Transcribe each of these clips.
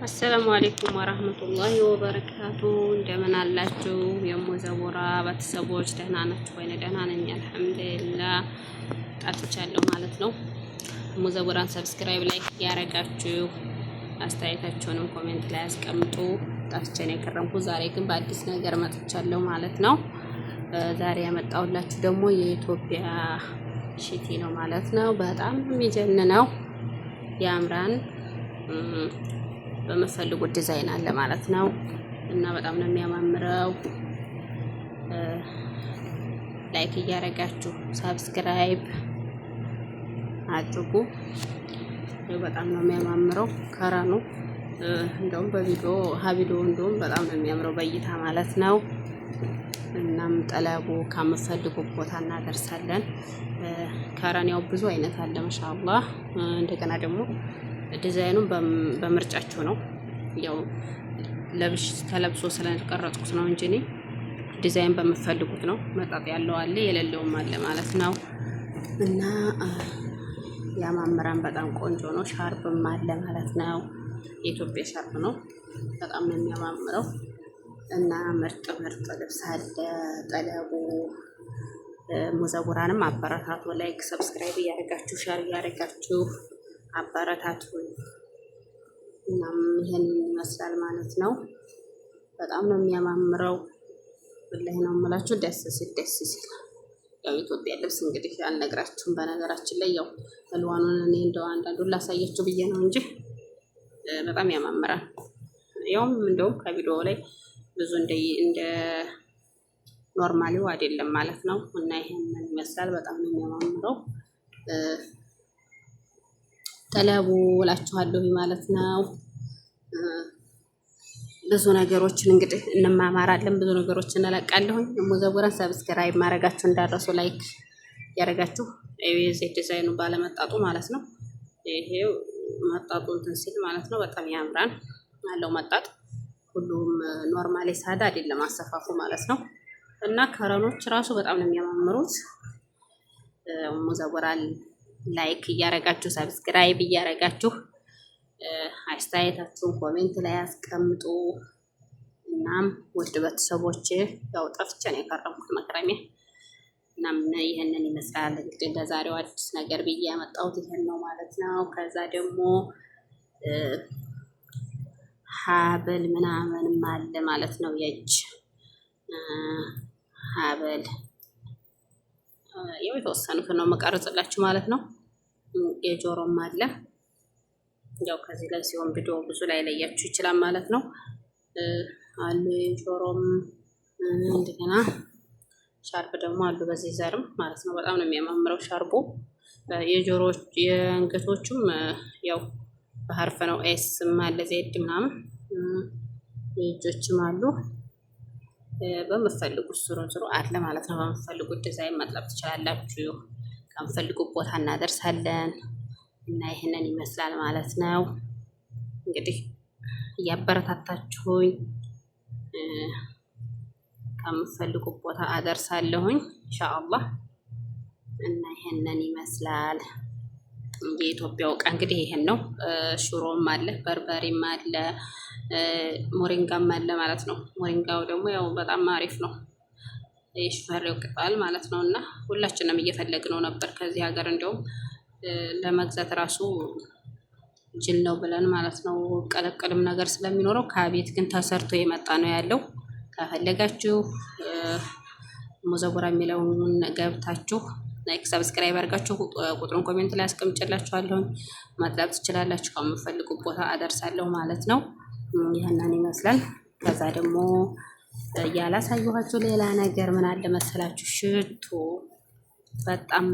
አሰላሙ አለይኩም ወራህመቱላሂ ወበረካቱ። እንደምን አላችሁ የሙዘቡራ ቤተሰቦች? ደህና ናችሁ ወይ? ደህና ነኝ አልሐምዱሊላህ። ጠፍቻለሁ ማለት ነው። ሙዘቡራን ሰብስክራይብ፣ ላይክ ያረጋችሁ አስተያየታችሁንም ኮሜንት ላይ አስቀምጡ። ጠፍቼ ነው የከረምኩት። ዛሬ ግን በአዲስ ነገር መጥቻለሁ ማለት ነው። ዛሬ ያመጣሁላችሁ ደግሞ የኢትዮጵያ ሽቲ ነው ማለት ነው። በጣም የሚጀንነው ያምራን በመፈልጉት ዲዛይን አለ ማለት ነው እና በጣም ነው የሚያማምረው። ላይክ እያረጋችሁ ሰብስክራይብ አድርጉ። በጣም ነው የሚያማምረው ከረኑ እንደውም በቪዲዮ እንደውም በጣም ነው የሚያምረው በእይታ ማለት ነው። እናም ጠለቡ ከምፈልጉ ቦታ እናደርሳለን። ከረን ያው ብዙ አይነት አለ ማሻአላህ። እንደገና ደግሞ ዲዛይኑን በምርጫችሁ ነው። ያው ተለብሶ ስለቀረጽኩት ነው እንጂ እኔ ዲዛይን በምፈልጉት ነው። መጣጥ ያለው አለ የሌለውም አለ ማለት ነው እና ያማምራን በጣም ቆንጆ ነው። ሻርፕም አለ ማለት ነው። የኢትዮጵያ ሻርፕ ነው። በጣም ነው የሚያማምረው እና ምርጥ ልብስ አለ። ጠለቡ ሙዘቡራንም አበረታቱ። ላይክ ሰብስክራይብ እያደረጋችሁ ሻር እያደረጋችሁ አበረታቱን። እናም ይሄን ይመስላል ማለት ነው። በጣም ነው የሚያማምረው። ወላሂ ነው የምላችሁ። ደስ ሲል ያው ኢትዮጵያ ልብስ እንግዲህ አልነግራችሁም። በነገራችን ላይ ያው አልዋኑን እኔ እንደው አንዳንዱን ላሳያችሁ ብዬ ነው እንጂ በጣም ያማምራል። ያውም እንደውም ከቪዲዮ ላይ ብዙ እንደ ኖርማሊው አይደለም ማለት ነው እና ይሄን ይመስላል። በጣም ነው የሚያማምረው። ጠለቡ እላችኋለሁ ማለት ነው። ብዙ ነገሮችን እንግዲህ እንማማራለን። ብዙ ነገሮችን እንለቃለሁኝ። ሙዘቡራን ሰብስክራይብ ማድረጋችሁ እንዳረሱ፣ ላይክ ያደረጋችሁ የዚህ ዲዛይኑ ባለመጣጡ ማለት ነው። ይሄው መጣጡ እንትን ሲል ማለት ነው በጣም ያምራል አለው መጣጥ። ሁሉም ኖርማሊ ሳዳ አይደለም አሰፋፉ ማለት ነው እና ከረኖች ራሱ በጣም ነው የሚያማምሩት። ሙዘቡራን ላይክ እያረጋችሁ ሰብስክራይብ እያረጋችሁ አስተያየታችሁን ኮሜንት ላይ አስቀምጡ። እናም ውድ ቤተሰቦች ያው ጠፍቼ ነው የከረምኩት መክረሚያ። እናም ይሄንን ይመስላል እንግዲህ ለዛሬው አዲስ ነገር ብዬ ያመጣሁት ይሄን ነው ማለት ነው። ከዛ ደግሞ ሀብል ምናምንም አለ ማለት ነው። የእጅ ሀብል ያው የተወሰኑትን ነው መቀረጽላችሁ ማለት ነው። የጆሮም አለ ያው ከዚህ ላይ ሲሆን ቪዲዮ ብዙ ላይ ለያችሁ ይችላል ማለት ነው። አሉ የጆሮም እንደገና ሻርፕ ደግሞ አሉ በዚህ ዘርም ማለት ነው። በጣም ነው የሚያማምረው ሻርፑ። የጆሮች የአንገቶቹም ያው በሐርፍ ነው። ኤስም አለ ዜድ ምናምን። የእጆችም አሉ በምትፈልጉት ዙሮ አለ ማለት ነው። በምትፈልጉት ዲዛይን መጥለብ ትችላላችሁ። ከምትፈልጉት ቦታ እናደርሳለን እና ይሄንን ይመስላል ማለት ነው። እንግዲህ እያበረታታችሁኝ ከምትፈልጉት ቦታ አደርሳለሁኝ ኢንሻአላህ እና ይሄንን ይመስላል። የኢትዮጵያው ዕቃ እንግዲህ ይሄን ነው። ሽሮም አለ፣ በርበሬም አለ፣ ሞሪንጋም አለ ማለት ነው። ሞሪንጋው ደግሞ ያው በጣም አሪፍ ነው። የሽፈሬው ቅጠል ማለት ነው እና ሁላችንም እየፈለግነው ነበር ከዚህ ሀገር እንደውም ለመግዛት ራሱ ጅል ነው ብለን ማለት ነው። ቀለቀልም ነገር ስለሚኖረው ከቤት ግን ተሰርቶ የመጣ ነው ያለው። ከፈለጋችሁ ሙዘቡራ የሚለውን ገብታችሁ ላይክ ሰብስክራይብ አድርጋችሁ ቁጥሩን ኮሜንት ላይ አስቀምጬላችኋለሁ። መጥለብ ትችላላችሁ። ከምትፈልጉት ቦታ አደርሳለሁ ማለት ነው። ይሄንን ይመስላል። ከዛ ደግሞ ያላሳየኋችሁ ሌላ ነገር ምን አለ መሰላችሁ? ሽቶ በጣም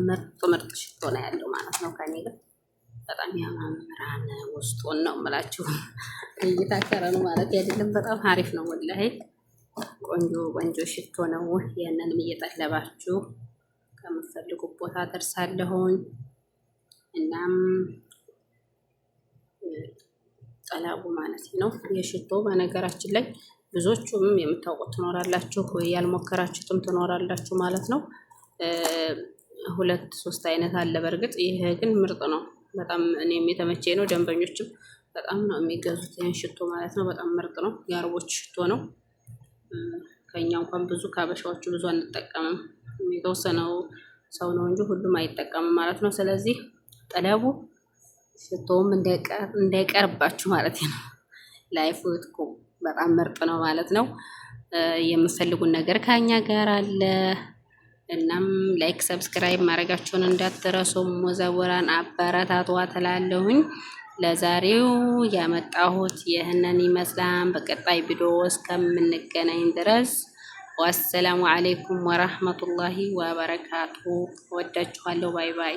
ምርጥ ሽቶ ነው ያለው ማለት ነው። ከኔ ጋር በጣም ያማምራን ውስጡን ነው የምላችሁ። እይታ ከረኑ ማለት አይደለም። በጣም አሪፍ ነው ወላሂ። ቆንጆ ሽቶ ነው። ያንንም እየጠለባችሁ ከምትፈልጉት ቦታ ደርሳለሁኝ። እናም ጠላቡ ማለት ነው የሽቶ በነገራችን ላይ ብዙዎቹም የምታውቁት ትኖራላችሁ፣ ያልሞከራችሁትም ትኖራላችሁ ማለት ነው። 2-3 አይነት አለ። በርግጥ ይሄ ግን ምርጥ ነው። በጣም እኔም የተመቼ ነው። ደንበኞችም በጣም ነው የሚገዙት ይህን ሽቶ ማለት ነው። በጣም ምርጥ ነው። የአረቦች ሽቶ ነው። ከኛ እንኳን ብዙ ከሀበሻዎቹ ብዙ አንጠቀምም። የተወሰነው ሰው ነው እንጂ ሁሉም አይጠቀምም ማለት ነው። ስለዚህ ጠለቡ ሽቶውም እንዳይቀርባችሁ ማለት ነው። ላይፍ ዊትኮ በጣም ምርጥ ነው ማለት ነው። የምፈልጉን ነገር ከኛ ጋር አለ። እናም ላይክ ሰብስክራይብ ማድረጋችሁን እንዳትረሱ። ሙዘወራን አበረታቷ ትላለሁኝ። ለዛሬው ያመጣሁት ይህንን ይመስላል። በቀጣይ ቪዲዮ እስከምንገናኝ ድረስ ወሰላሙ አለይኩም ወራህመቱላሂ ወበረካቱ። ወዳችኋለሁ። ባይ ባይ።